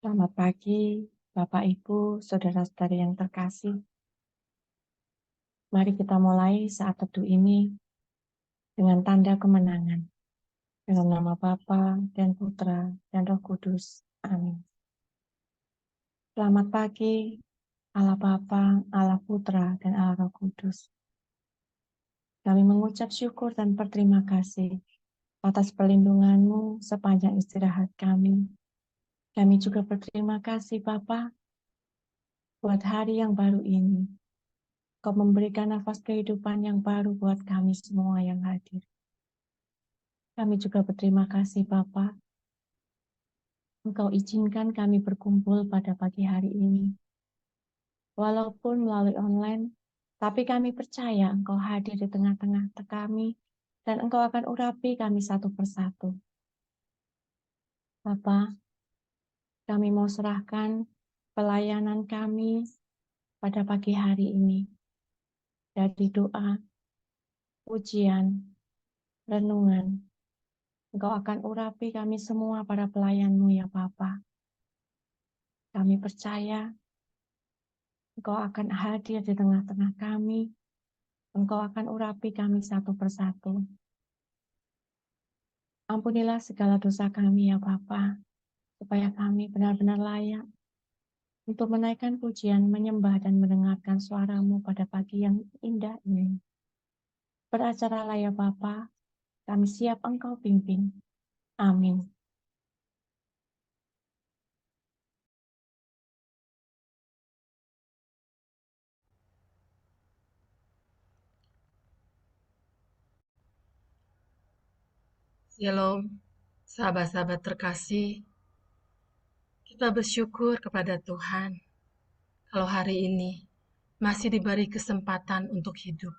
Selamat pagi, Bapak, Ibu, saudara-saudari yang terkasih. Mari kita mulai saat teduh ini dengan tanda kemenangan. Dalam nama Bapa dan Putra dan Roh Kudus. Amin. Selamat pagi, Allah Bapa, Allah Putra, dan Allah Roh Kudus. Kami mengucap syukur dan berterima kasih atas perlindungan-Mu sepanjang istirahat kami. Kami juga berterima kasih, Bapa, buat hari yang baru ini. Kau memberikan nafas kehidupan yang baru buat kami semua yang hadir. Kami juga berterima kasih Bapa, Engkau izinkan kami berkumpul pada pagi hari ini. Walaupun melalui online, tapi kami percaya Engkau hadir di tengah-tengah kami dan Engkau akan urapi kami satu persatu. Bapa, kami mau serahkan pelayanan kami pada pagi hari ini. Dari doa, pujian, renungan, Engkau akan urapi kami semua para pelayan-Mu ya Bapa. Kami percaya Engkau akan hadir di tengah-tengah kami. Engkau akan urapi kami satu persatu. Ampunilah segala dosa kami ya Bapa, supaya kami benar-benar layak untuk menaikkan pujian, menyembah dan mendengarkan suara-Mu pada pagi yang indah ini. Beracaralah ya Bapa, kami siap Engkau pimpin. Amin. Shalom, sahabat-sahabat terkasih. Kita bersyukur kepada Tuhan kalau hari ini masih diberi kesempatan untuk hidup.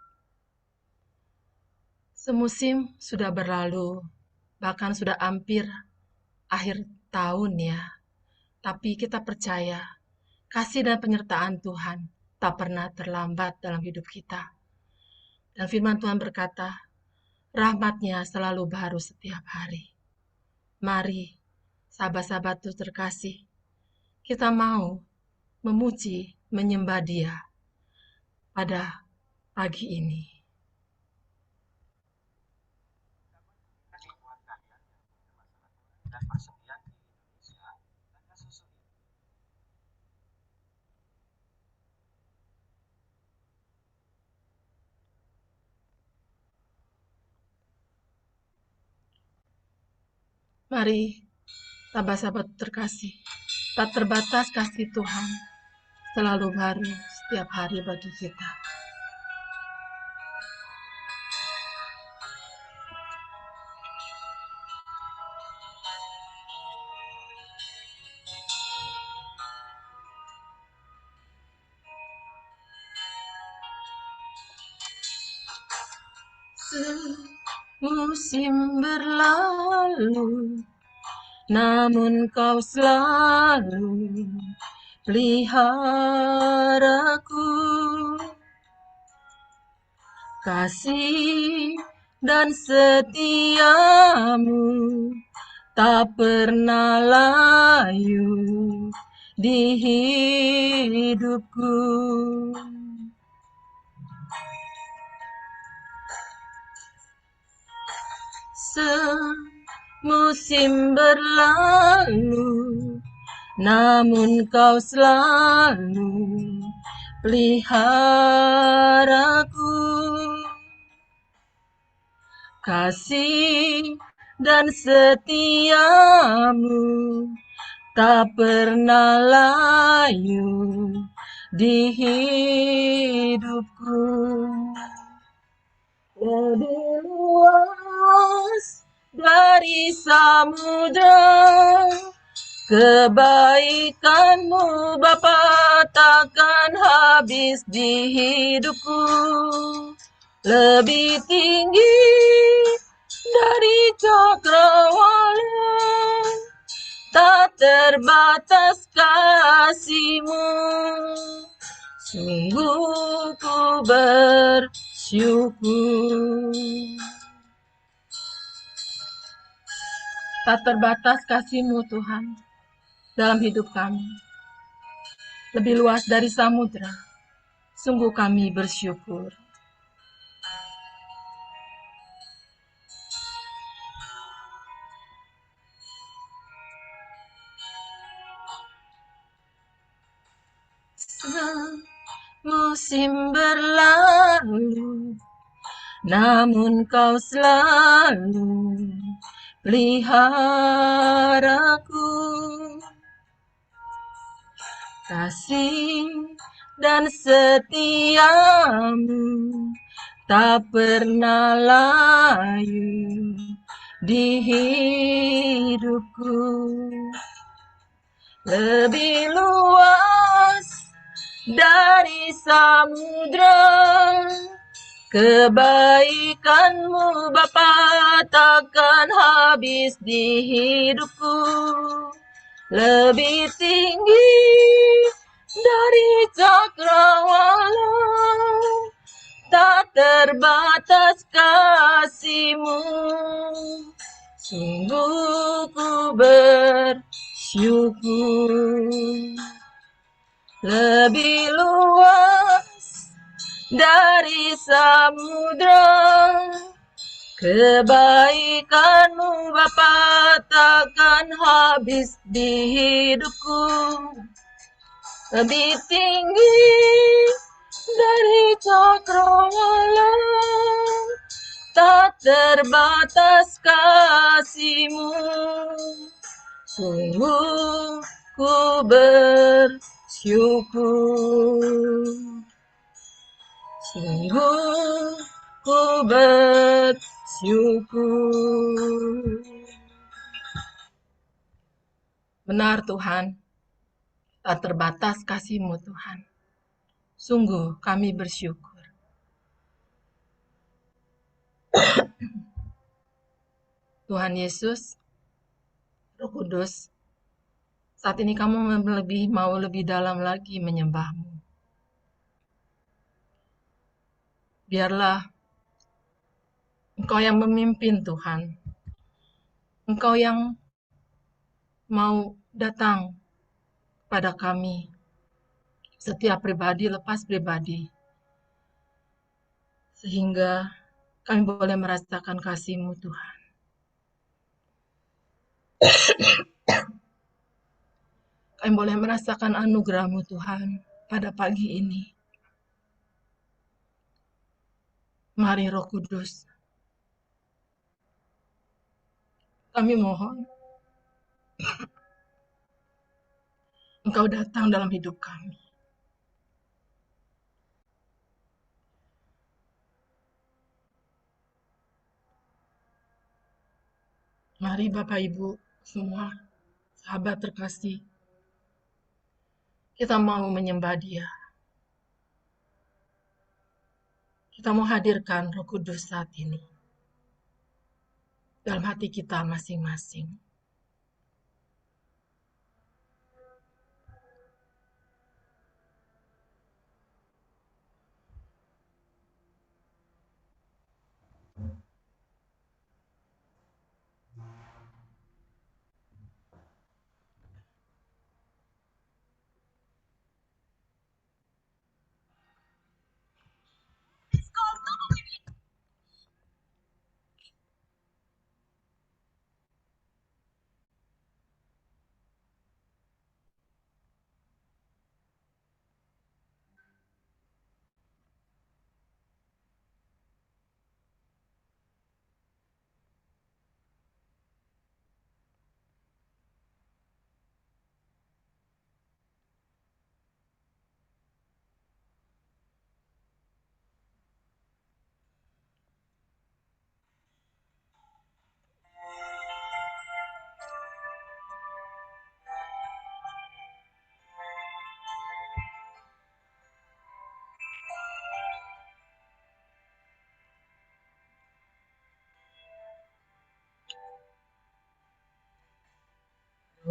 Semusim sudah berlalu, bahkan sudah hampir akhir tahun ya. Tapi kita percaya kasih dan penyertaan Tuhan tak pernah terlambat dalam hidup kita. Dan firman Tuhan berkata, rahmat-Nya selalu baru setiap hari. Mari, sahabat-sahabatku terkasih, kita mau memuji, menyembah Dia pada pagi ini. Mari, sahabat-sahabat terkasih, tak terbatas kasih Tuhan, selalu baru setiap hari bagi kita. Semusim berlalu, namun Kau selalu peliharaku. Kasih dan setiamu tak pernah layu di hidupku. Semusim berlalu, namun Kau selalu peliharaku. Kasih dan setiamu tak pernah layu di hidupku. Lebih luas dari samudra, kebaikan-Mu Bapa takkan habis di hidupku. Lebih tinggi dari cakrawala, tak terbatas kasih-Mu. Sungguh ku bersyukur. Tak terbatas kasih-Mu Tuhan. dalam hidup kami, lebih luas dari samudra. Sungguh kami bersyukur. Musim berlalu, namun kau selalu peliharaku. Kasih dan setiamu tak pernah layu di hidupku. Lebih luas dari samudra, kebaikanmu Bapa takkan habis di hidupku. Lebih tinggi dari cakrawala, tak terbatas kasih-Mu. Sungguh ku bersyukur. Lebih luas dari samudra, kebaikan-Mu Bapa takkan habis di hidupku. Lebih tinggi dari cakrawala, tak terbatas kasih-Mu. Sungguh ku bersyukur. Sungguh ku bersyukur. Benar Tuhan, tak terbatas kasih-Mu Tuhan. Sungguh kami bersyukur. Tuhan Yesus, Roh Kudus, saat ini kami mau lebih dalam lagi menyembah-Mu. Biarlah Engkau yang memimpin Tuhan. Engkau yang mau datang pada kami, setiap pribadi lepas pribadi, sehingga kami boleh merasakan kasih-Mu Tuhan. Kami boleh merasakan anugerah-Mu Tuhan pada pagi ini. Mari Roh Kudus, kami mohon Engkau datang dalam hidup kami. Mari Bapak Ibu semua, sahabat terkasih, kita mau menyembah Dia. Kita mau hadirkan Roh Kudus saat ini dalam hati kita masing-masing.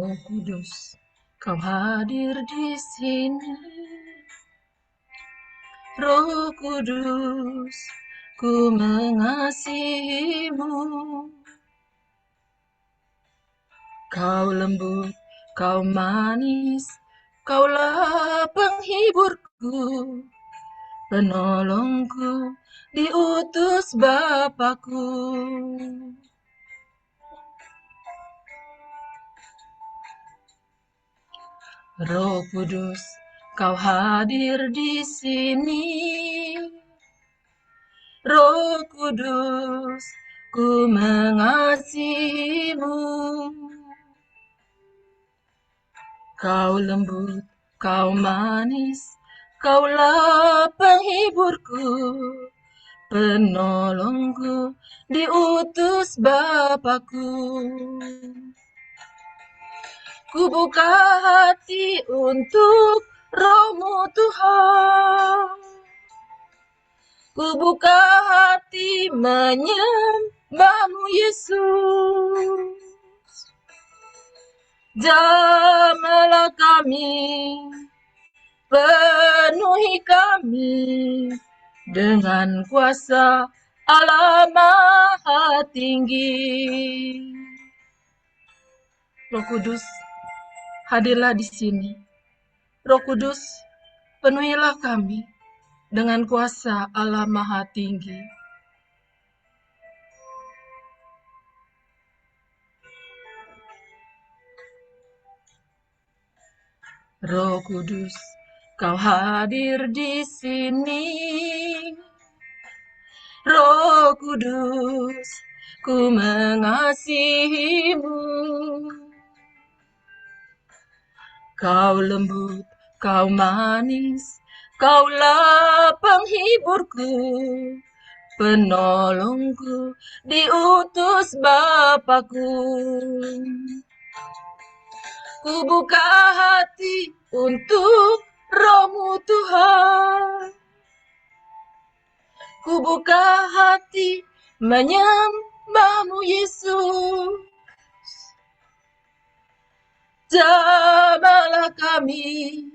Roh Kudus, Kau hadir di sini. Roh Kudus, ku mengasihi-Mu. Kau lembut, Kau manis, Kaulah penghiburku, penolongku, diutus Bapakku. Roh Kudus, Kau hadir di sini. Roh Kudus, ku mengasihimu. Kau lembut, Kau manis, Kaulah penghiburku, penolongku, diutus Bapakku. Ku buka hati untuk Roh-Mu Tuhan. Ku buka hati menyembah-Mu Yesus. Jamahlah kami, penuhi kami dengan kuasa Allah Maha Tinggi. Roh Kudus, hadirlah di sini. Roh Kudus, penuhilah kami dengan kuasa Allah Maha Tinggi. Roh Kudus, Kau hadir di sini. Roh Kudus, ku mengasihimu. Kau lembut, Kau manis, Kaulah penghiburku, penolongku, diutus Bapakku. Ku buka hati untuk Roh-Mu Tuhan. Ku buka hati menyembah-Mu Yesus. Jamahlah kami,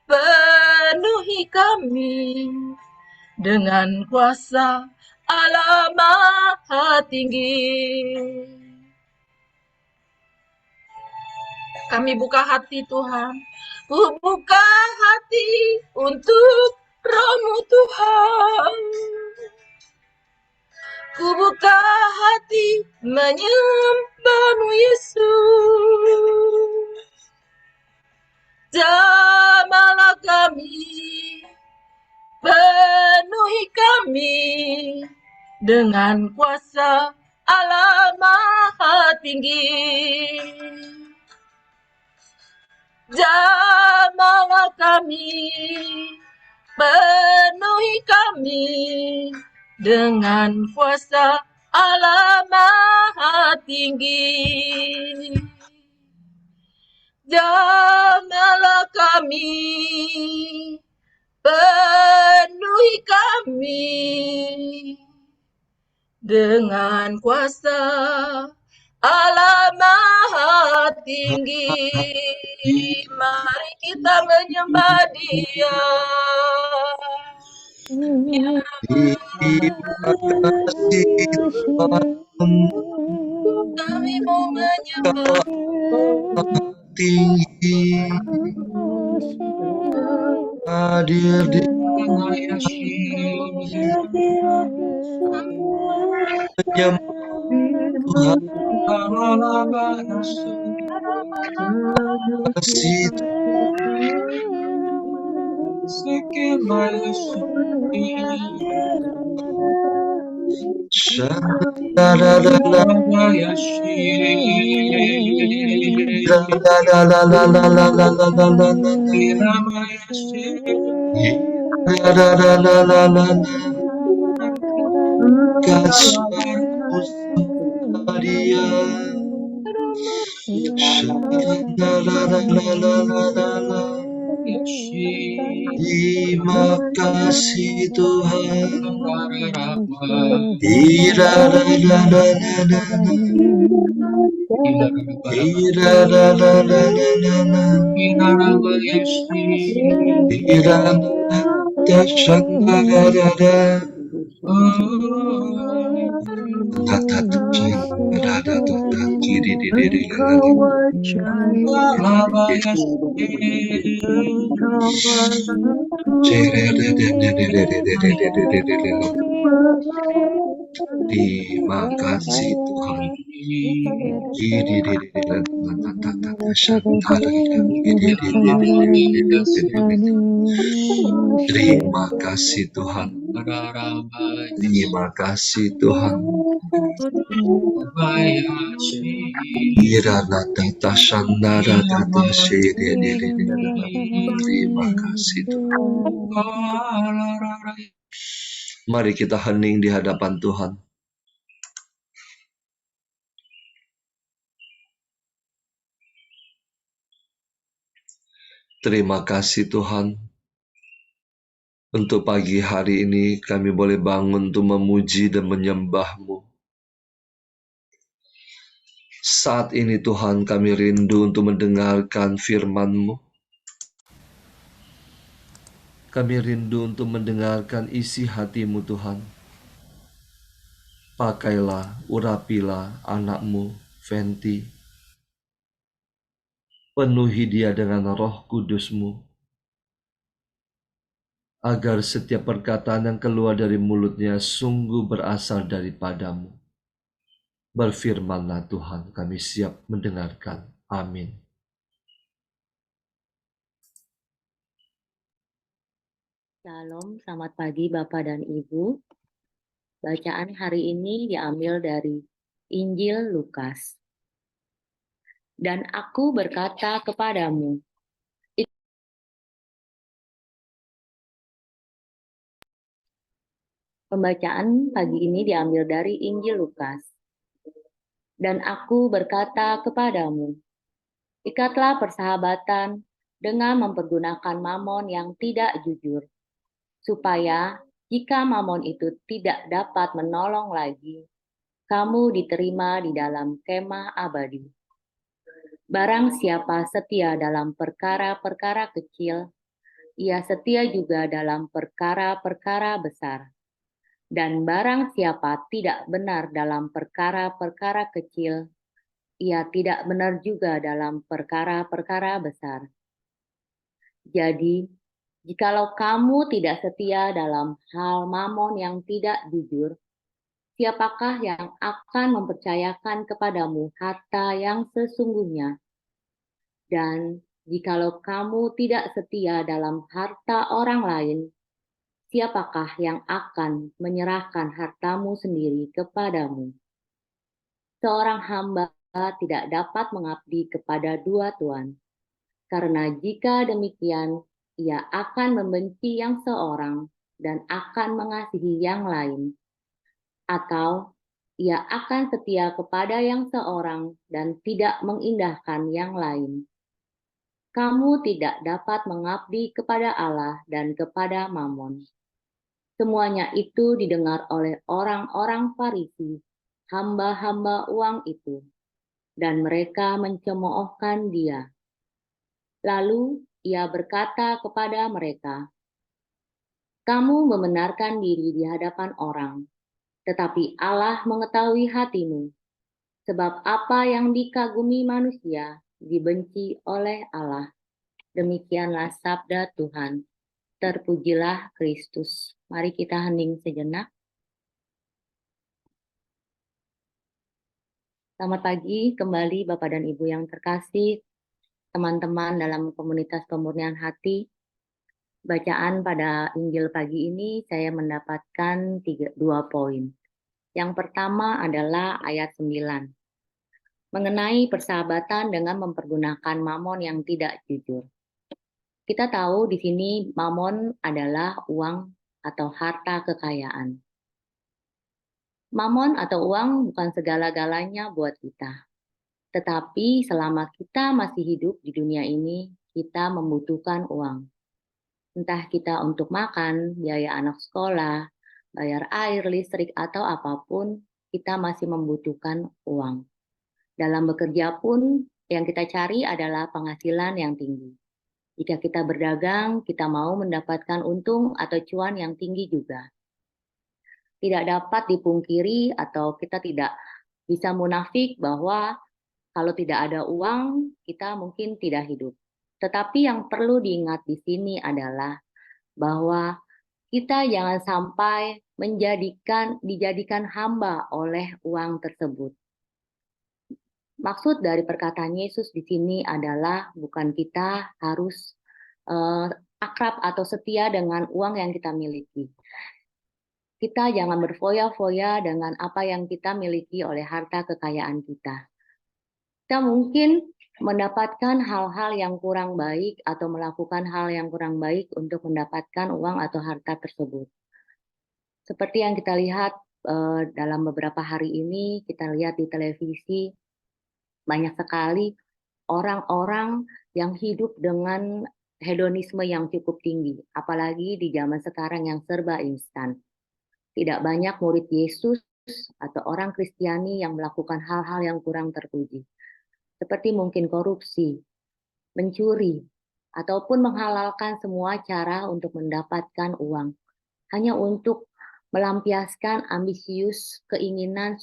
penuhi kami dengan kuasa Allah Maha Tinggi. Kami buka hati Tuhan. Ku buka hati untuk Roh-Mu Tuhan. Ku buka hati menyembah-Mu Yesus. Jamahlah kami, penuhi kami dengan kuasa Allah Maha Tinggi. Jamahlah kami, penuhi kami dengan kuasa Allah Maha Tinggi. Jamahlah kami, penuhi kami dengan kuasa Allah Maha Tinggi. Mari kita menyembah Dia. Kami mau menyembah tinggi, hadir di Tuhan, kasih terima kasih Tuhan. Terima kasih Tuhan. Terima kasih Tuhan. Terima kasih Tuhan. Terima kasih Tuhan. Mari kita hening di hadapan Tuhan. Terima kasih Tuhan. Untuk pagi hari ini kami boleh bangun untuk memuji dan menyembah-Mu. Saat ini Tuhan kami rindu untuk mendengarkan firman-Mu. Kami rindu untuk mendengarkan isi hati-Mu Tuhan. Pakailah, urapilah anak-Mu, Fenty. Penuhi dia dengan Roh Kudus-Mu, agar setiap perkataan yang keluar dari mulutnya sungguh berasal daripada-Mu. Berfirmanlah Tuhan, kami siap mendengarkan. Amin. Shalom, selamat pagi Bapak dan Ibu. Bacaan hari ini diambil dari Injil Lukas. Dan aku berkata kepadamu, pembacaan pagi ini diambil dari Injil Lukas. Dan aku berkata kepadamu, ikatlah persahabatan dengan mempergunakan mamon yang tidak jujur, supaya jika mamon itu tidak dapat menolong lagi, kamu diterima di dalam kemah abadi. Barang siapa setia dalam perkara-perkara kecil, ia setia juga dalam perkara-perkara besar. Dan barang siapa tidak benar dalam perkara-perkara kecil, ia tidak benar juga dalam perkara-perkara besar. Jadi, jikalau kamu tidak setia dalam hal mamon yang tidak jujur, siapakah yang akan mempercayakan kepadamu harta yang sesungguhnya? Dan jikalau kamu tidak setia dalam harta orang lain, siapakah yang akan menyerahkan hartamu sendiri kepadamu? Seorang hamba tidak dapat mengabdi kepada dua tuan, karena jika demikian, ia akan membenci yang seorang dan akan mengasihi yang lain, atau ia akan setia kepada yang seorang dan tidak mengindahkan yang lain. Kamu tidak dapat mengabdi kepada Allah dan kepada Mamon. Semuanya itu didengar oleh orang-orang Farisi, hamba-hamba uang itu, dan mereka mencemoohkan dia. Lalu ia berkata kepada mereka, kamu membenarkan diri di hadapan orang, tetapi Allah mengetahui hatimu, sebab apa yang dikagumi manusia dibenci oleh Allah. Demikianlah sabda Tuhan. Terpujilah Kristus. Mari kita hening sejenak. Selamat pagi kembali Bapak dan Ibu yang terkasih, teman-teman dalam komunitas pemurnian hati. Bacaan pada Injil pagi ini saya mendapatkan 2 poin. Yang pertama adalah ayat 9. Mengenai persahabatan dengan mempergunakan mamon yang tidak jujur. Kita tahu di sini mamon adalah uang atau harta kekayaan. Mamon atau uang bukan segala-galanya buat kita. Tetapi selama kita masih hidup di dunia ini, kita membutuhkan uang. Entah kita untuk makan, biaya anak sekolah, bayar air, listrik, atau apapun, kita masih membutuhkan uang. Dalam bekerja pun, yang kita cari adalah penghasilan yang tinggi. Jika kita berdagang, kita mau mendapatkan untung atau cuan yang tinggi juga. Tidak dapat dipungkiri atau kita tidak bisa munafik bahwa kalau tidak ada uang, kita mungkin tidak hidup. Tetapi yang perlu diingat di sini adalah bahwa kita jangan sampai dijadikan hamba oleh uang tersebut. Maksud dari perkataan Yesus di sini adalah bukan kita harus akrab atau setia dengan uang yang kita miliki. Kita jangan berfoya-foya dengan apa yang kita miliki oleh harta kekayaan kita. Kita mungkin mendapatkan hal-hal yang kurang baik atau melakukan hal yang kurang baik untuk mendapatkan uang atau harta tersebut. Seperti yang kita lihat dalam beberapa hari ini, kita lihat di televisi, banyak sekali orang-orang yang hidup dengan hedonisme yang cukup tinggi, apalagi di zaman sekarang yang serba instan. Tidak banyak murid Yesus atau orang Kristiani yang melakukan hal-hal yang kurang terpuji, seperti mungkin korupsi, mencuri, ataupun menghalalkan semua cara untuk mendapatkan uang, hanya untuk melampiaskan ambisius keinginan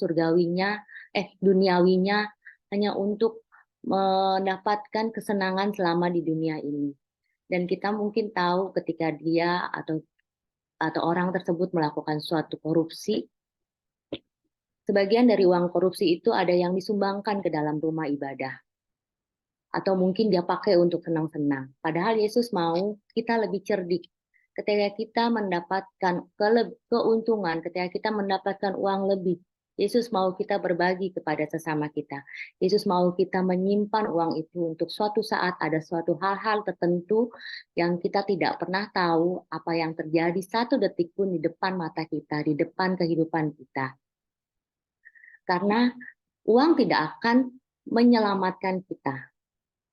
duniawinya, hanya untuk mendapatkan kesenangan selama di dunia ini. Dan kita mungkin tahu ketika dia atau orang tersebut melakukan suatu korupsi, sebagian dari uang korupsi itu ada yang disumbangkan ke dalam rumah ibadah. Atau mungkin dia pakai untuk senang-senang. Padahal Yesus mau kita lebih cerdik. Ketika kita mendapatkan keuntungan, ketika kita mendapatkan uang lebih, Yesus mau kita berbagi kepada sesama kita. Yesus mau kita menyimpan uang itu untuk suatu saat ada suatu hal-hal tertentu yang kita tidak pernah tahu apa yang terjadi satu detik pun di depan mata kita, di depan kehidupan kita. Karena uang tidak akan menyelamatkan kita.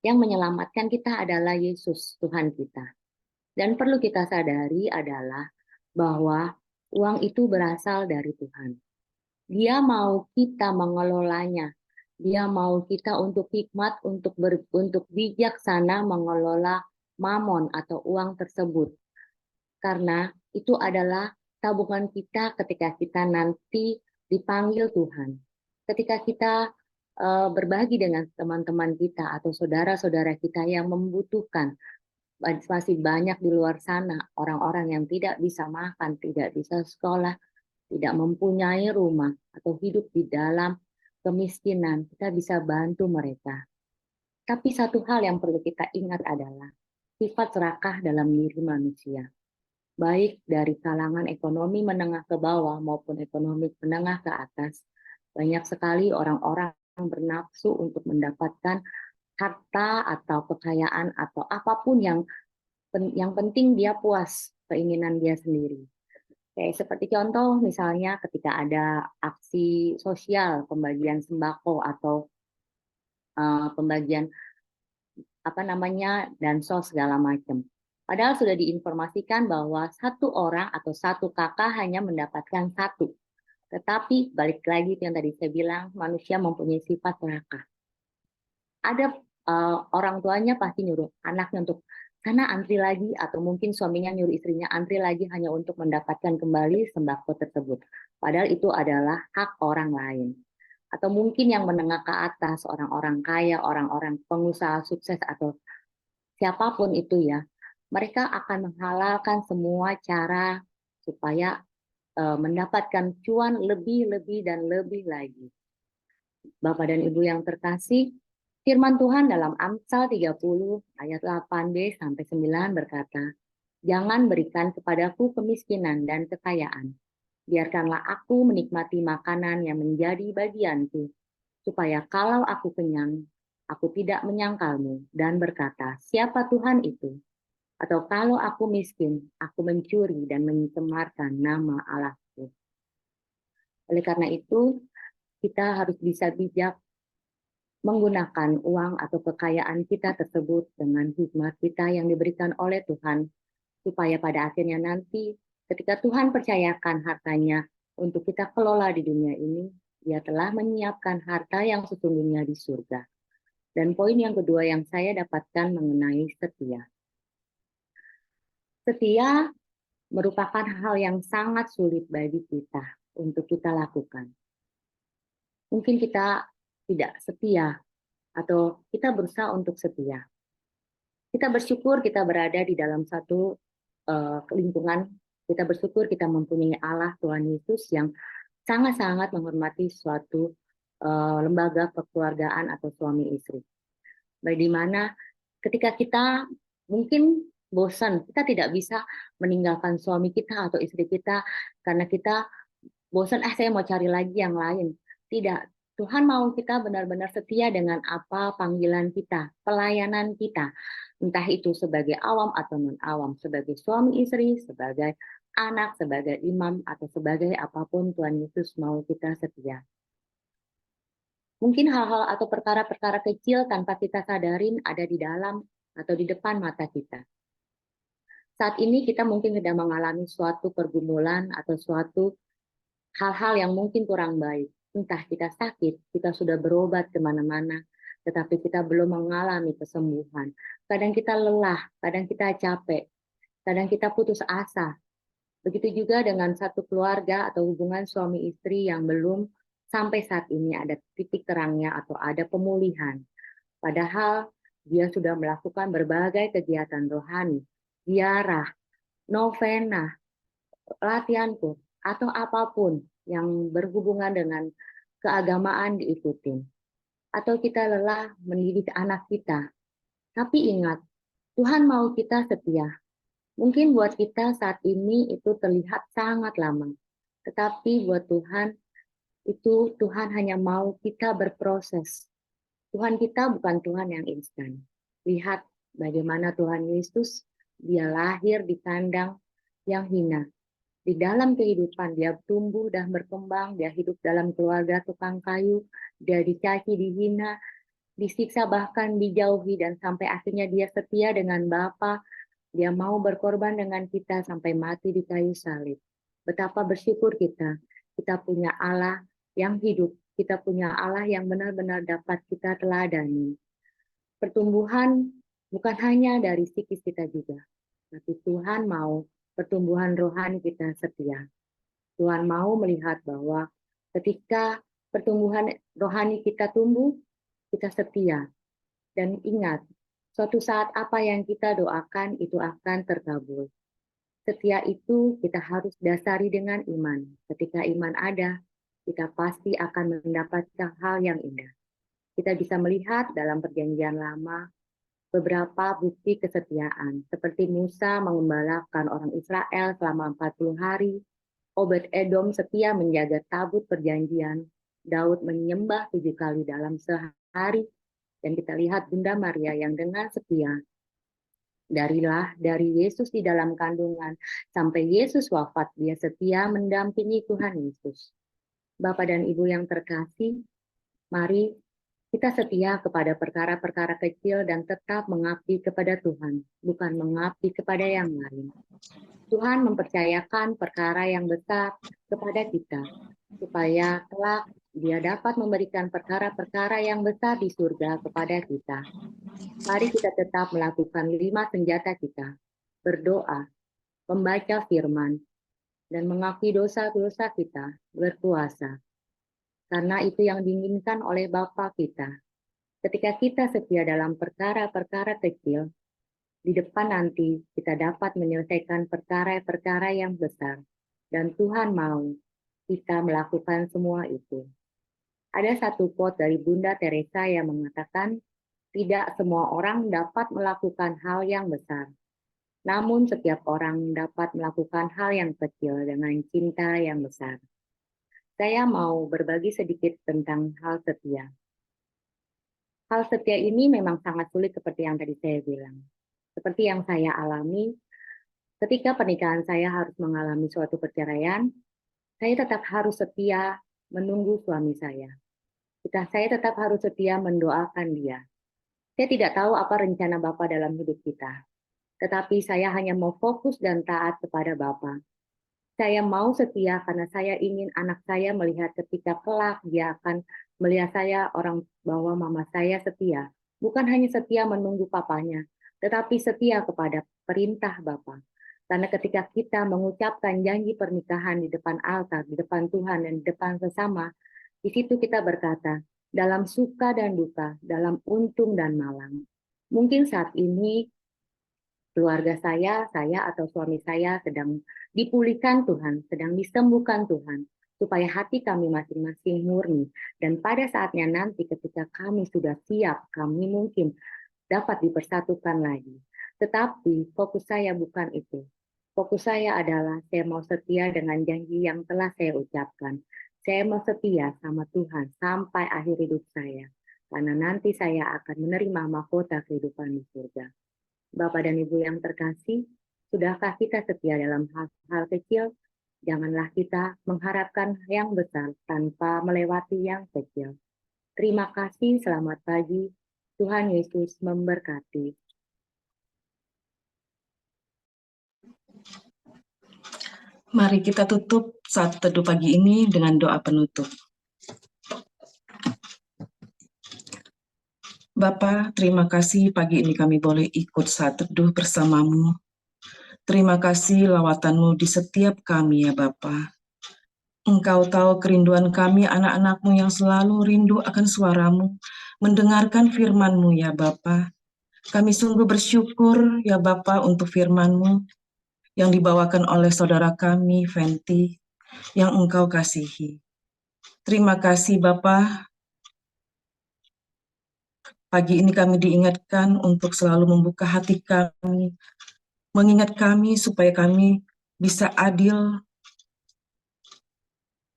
Yang menyelamatkan kita adalah Yesus, Tuhan kita. Dan perlu kita sadari adalah bahwa uang itu berasal dari Tuhan. Dia mau kita mengelolanya. Dia mau kita untuk hikmat, untuk bijaksana mengelola mamon atau uang tersebut. Karena itu adalah tabungan kita ketika kita nanti dipanggil Tuhan. Ketika kita berbagi dengan teman-teman kita atau saudara-saudara kita yang membutuhkan, masih banyak di luar sana orang-orang yang tidak bisa makan, tidak bisa sekolah, tidak mempunyai rumah atau hidup di dalam kemiskinan, kita bisa bantu mereka. Tapi satu hal yang perlu kita ingat adalah sifat serakah dalam diri manusia, baik dari kalangan ekonomi menengah ke bawah maupun ekonomi menengah ke atas. Banyak sekali orang-orang yang bernafsu untuk mendapatkan harta atau kekayaan atau apapun yang penting dia puas keinginan dia sendiri. Kayak seperti contoh misalnya ketika ada aksi sosial pembagian sembako atau pembagian dansos segala macam. Padahal sudah diinformasikan bahwa satu orang atau satu kakak hanya mendapatkan satu. Tetapi balik lagi yang tadi saya bilang, manusia mempunyai sifat serakah. Ada orang tuanya pasti nyuruh anaknya untuk sana antri lagi, atau mungkin suaminya nyuruh istrinya antri lagi hanya untuk mendapatkan kembali sembako tersebut. Padahal itu adalah hak orang lain. Atau mungkin yang menengah ke atas, orang-orang kaya, orang-orang pengusaha sukses atau siapapun itu ya, mereka akan menghalalkan semua cara supaya mendapatkan cuan lebih dan lebih lagi. Bapak dan Ibu yang terkasih, firman Tuhan dalam Amsal 30 ayat 8b sampai 9 berkata, "Jangan berikan kepadaku kemiskinan dan kekayaan. Biarkanlah aku menikmati makanan yang menjadi bagianku, supaya kalau aku kenyang, aku tidak menyangkalmu dan berkata, siapa Tuhan itu? Atau kalau aku miskin, aku mencuri dan mencemarkan nama Allahku." Oleh karena itu, kita harus bisa bijak menggunakan uang atau kekayaan kita tersebut dengan hikmat kita yang diberikan oleh Tuhan, supaya pada akhirnya nanti ketika Tuhan percayakan hartanya untuk kita kelola di dunia ini, Dia telah menyiapkan harta yang sesungguhnya di surga. Dan poin yang kedua yang saya dapatkan mengenai setia. Setia merupakan hal yang sangat sulit bagi kita untuk kita lakukan. Mungkin kita tidak setia atau kita berusaha untuk setia. Kita bersyukur kita berada di dalam satu lingkungan. Kita bersyukur kita mempunyai Allah Tuhan Yesus yang sangat-sangat menghormati suatu lembaga kekeluargaan atau suami istri. Bagaimana ketika kita mungkin bosan, kita tidak bisa meninggalkan suami kita atau istri kita karena kita bosan, saya mau cari lagi yang lain. Tidak, Tuhan mau kita benar-benar setia dengan apa panggilan kita, pelayanan kita. Entah itu sebagai awam atau non-awam, sebagai suami istri, sebagai anak, sebagai imam, atau sebagai apapun Tuhan Yesus mau kita setia. Mungkin hal-hal atau perkara-perkara kecil tanpa kita sadarin ada di dalam atau di depan mata kita. Saat ini kita mungkin sedang mengalami suatu pergumulan atau suatu hal-hal yang mungkin kurang baik. Entah kita sakit, kita sudah berobat kemana-mana, tetapi kita belum mengalami kesembuhan. Kadang kita lelah, kadang kita capek, kadang kita putus asa. Begitu juga dengan satu keluarga atau hubungan suami istri yang belum sampai saat ini ada titik terangnya atau ada pemulihan. Padahal dia sudah melakukan berbagai kegiatan rohani, ziarah, novena, latihan kur, atau apapun yang berhubungan dengan keagamaan diikuti. Atau kita lelah mendidik anak kita. Tapi ingat, Tuhan mau kita setia. Mungkin buat kita saat ini itu terlihat sangat lama. Tetapi buat Tuhan, itu Tuhan hanya mau kita berproses. Tuhan kita bukan Tuhan yang instan. Lihat bagaimana Tuhan Yesus, dia lahir di kandang yang hina. Di dalam kehidupan dia tumbuh dan berkembang, dia hidup dalam keluarga tukang kayu, dia dicaci, dihina, disiksa bahkan dijauhi dan sampai akhirnya dia setia dengan Bapa. Dia mau berkorban dengan kita sampai mati di kayu salib. Betapa bersyukur kita punya Allah yang hidup, kita punya Allah yang benar-benar dapat kita teladani. Pertumbuhan bukan hanya dari psikis kita juga, tapi Tuhan mau pertumbuhan rohani kita setia. Tuhan mau melihat bahwa ketika pertumbuhan rohani kita tumbuh, kita setia. Dan ingat, suatu saat apa yang kita doakan itu akan terkabul. Setia itu kita harus dasari dengan iman. Ketika iman ada, kita pasti akan mendapatkan hal yang indah. Kita bisa melihat dalam perjanjian lama beberapa bukti kesetiaan, seperti Musa mengembalakan orang Israel selama 40 hari, Obed-Edom setia menjaga tabut perjanjian, Daud menyembah 7 kali dalam sehari, dan kita lihat Bunda Maria yang dengan setia dari Yesus di dalam kandungan sampai Yesus wafat, dia setia mendampingi Tuhan Yesus. Bapak dan Ibu yang terkasih, mari kita setia kepada perkara-perkara kecil dan tetap mengabdi kepada Tuhan, bukan mengabdi kepada yang lain. Tuhan mempercayakan perkara yang besar kepada kita, supaya kelak Dia dapat memberikan perkara-perkara yang besar di surga kepada kita. Mari kita tetap melakukan 5 senjata kita, berdoa, membaca firman, dan mengakui dosa-dosa kita, berpuasa. Karena itu yang diinginkan oleh Bapa kita. Ketika kita setia dalam perkara-perkara kecil, di depan nanti kita dapat menyelesaikan perkara-perkara yang besar. Dan Tuhan mau kita melakukan semua itu. Ada satu quote dari Bunda Teresa yang mengatakan, tidak semua orang dapat melakukan hal yang besar. Namun setiap orang dapat melakukan hal yang kecil dengan cinta yang besar. Saya mau berbagi sedikit tentang hal setia. Hal setia ini memang sangat sulit seperti yang tadi saya bilang. Seperti yang saya alami, ketika pernikahan saya harus mengalami suatu perceraian, saya tetap harus setia menunggu suami saya. Saya tetap harus setia mendoakan dia. Saya tidak tahu apa rencana Bapa dalam hidup kita. Tetapi saya hanya mau fokus dan taat kepada Bapa. Saya mau setia karena saya ingin anak saya melihat ketika kelak dia akan melihat saya orang bahwa mama saya setia. Bukan hanya setia menunggu papanya, tetapi setia kepada perintah Bapa. Karena ketika kita mengucapkan janji pernikahan di depan altar, di depan Tuhan, dan di depan sesama, di situ kita berkata, dalam suka dan duka, dalam untung dan malang. Mungkin saat ini keluarga saya atau suami saya sedang dipulihkan Tuhan, sedang disembuhkan Tuhan, supaya hati kami masing-masing murni. Dan pada saatnya nanti ketika kami sudah siap, kami mungkin dapat dipersatukan lagi. Tetapi fokus saya bukan itu. Fokus saya adalah saya mau setia dengan janji yang telah saya ucapkan. Saya mau setia sama Tuhan sampai akhir hidup saya. Karena nanti saya akan menerima mahkota kehidupan di surga. Bapak dan Ibu yang terkasih, sudahkah kita setia dalam hal-hal kecil? Janganlah kita mengharapkan yang besar tanpa melewati yang kecil. Terima kasih, selamat pagi. Tuhan Yesus memberkati. Mari kita tutup saat teduh pagi ini dengan doa penutup. Bapa, terima kasih pagi ini kami boleh ikut saat teduh bersamamu. Terima kasih lawatanmu di setiap kami ya Bapa. Engkau tahu kerinduan kami anak-anakmu yang selalu rindu akan suaramu, mendengarkan firman-Mu ya Bapa. Kami sungguh bersyukur ya Bapa untuk firman-Mu yang dibawakan oleh saudara kami, Fenty, yang Engkau kasihi. Terima kasih Bapa. Pagi ini kami diingatkan untuk selalu membuka hati kami, mengingat kami supaya kami bisa adil,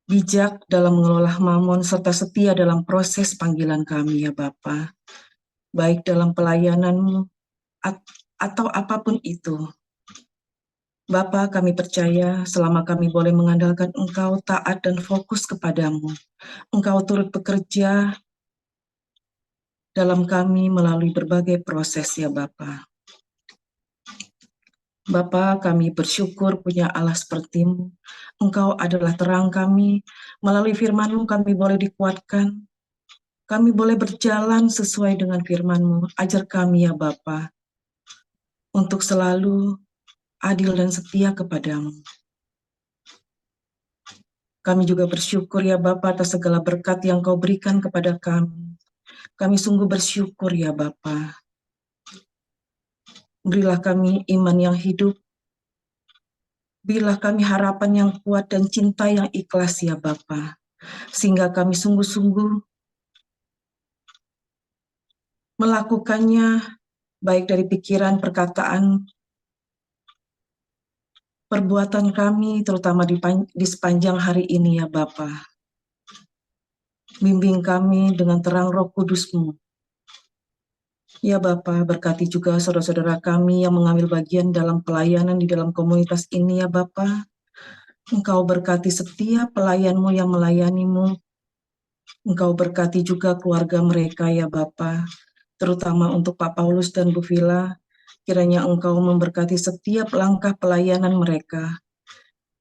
bijak dalam mengelola mamon, serta setia dalam proses panggilan kami ya Bapa. Baik dalam pelayanan-Mu atau apapun itu. Bapa, kami percaya selama kami boleh mengandalkan Engkau, taat dan fokus kepadamu, Engkau turut bekerja dalam kami melalui berbagai proses ya Bapa. Bapa, kami bersyukur punya Allah seperti-Mu. Engkau adalah terang kami, melalui firman-Mu kami boleh dikuatkan, kami boleh berjalan sesuai dengan firman-Mu. Ajar kami ya Bapa, untuk selalu adil dan setia kepadamu. Kami juga bersyukur ya Bapa atas segala berkat yang Kau berikan kepada kami. Kami sungguh bersyukur ya Bapa. Berilah kami iman yang hidup. Berilah kami harapan yang kuat dan cinta yang ikhlas ya Bapa. Sehingga kami sungguh-sungguh melakukannya baik dari pikiran, perkataan, perbuatan kami, terutama di sepanjang hari ini ya Bapa. Bimbing kami dengan terang Roh Kudus-Mu. Ya Bapa, berkati juga saudara-saudara kami yang mengambil bagian dalam pelayanan di dalam komunitas ini ya Bapa. Engkau berkati setiap pelayan-Mu yang melayani-Mu. Engkau berkati juga keluarga mereka ya Bapa, terutama untuk Pak Paulus dan Bu Vila. Kiranya Engkau memberkati setiap langkah pelayanan mereka.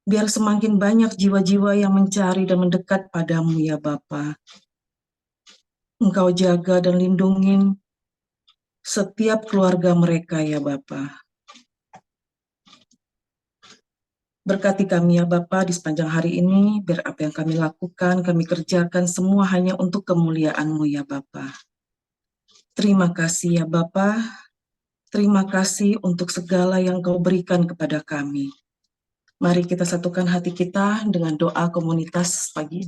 Biar semakin banyak jiwa-jiwa yang mencari dan mendekat padamu ya Bapa. Engkau jaga dan lindungin setiap keluarga mereka ya Bapa. Berkati kami ya Bapa di sepanjang hari ini, biar apa yang kami lakukan, kami kerjakan semua hanya untuk kemuliaan-Mu ya Bapa. Terima kasih ya Bapa. Terima kasih untuk segala yang Kau berikan kepada kami. Mari kita satukan hati kita dengan doa komunitas pagi.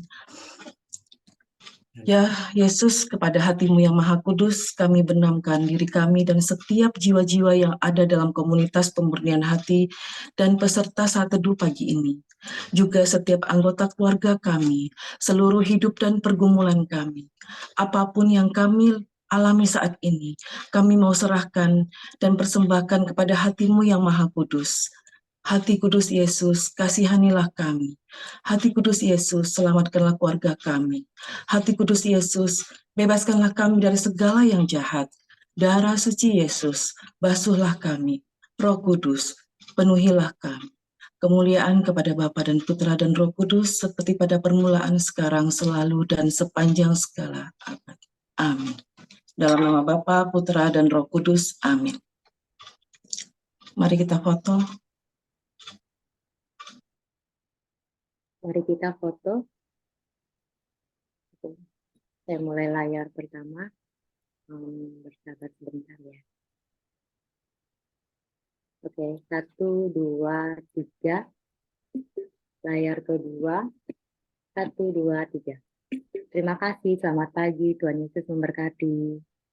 Ya Yesus, kepada hati-Mu yang Maha Kudus, kami benamkan diri kami dan setiap jiwa-jiwa yang ada dalam komunitas pemurnian hati dan peserta saat teduh pagi ini. Juga setiap anggota keluarga kami, seluruh hidup dan pergumulan kami. Apapun yang kami alami saat ini, kami mau serahkan dan persembahkan kepada hati-Mu yang Maha Kudus. Hati Kudus Yesus, kasihanilah kami. Hati Kudus Yesus, selamatkanlah keluarga kami. Hati Kudus Yesus, bebaskanlah kami dari segala yang jahat. Darah suci Yesus, basuhlah kami. Roh Kudus, penuhilah kami. Kemuliaan kepada Bapa dan Putra dan Roh Kudus, seperti pada permulaan, sekarang, selalu, dan sepanjang segala abad. Amin. Dalam nama Bapa, Putra, dan Roh Kudus. Amin. Mari kita foto. Mari kita foto. Saya mulai layar pertama. Bersabar sebentar ya. Oke, 1, 2, 3. Layar kedua. 1, 2, 3. Terima kasih. Selamat pagi. Tuhan Yesus memberkati.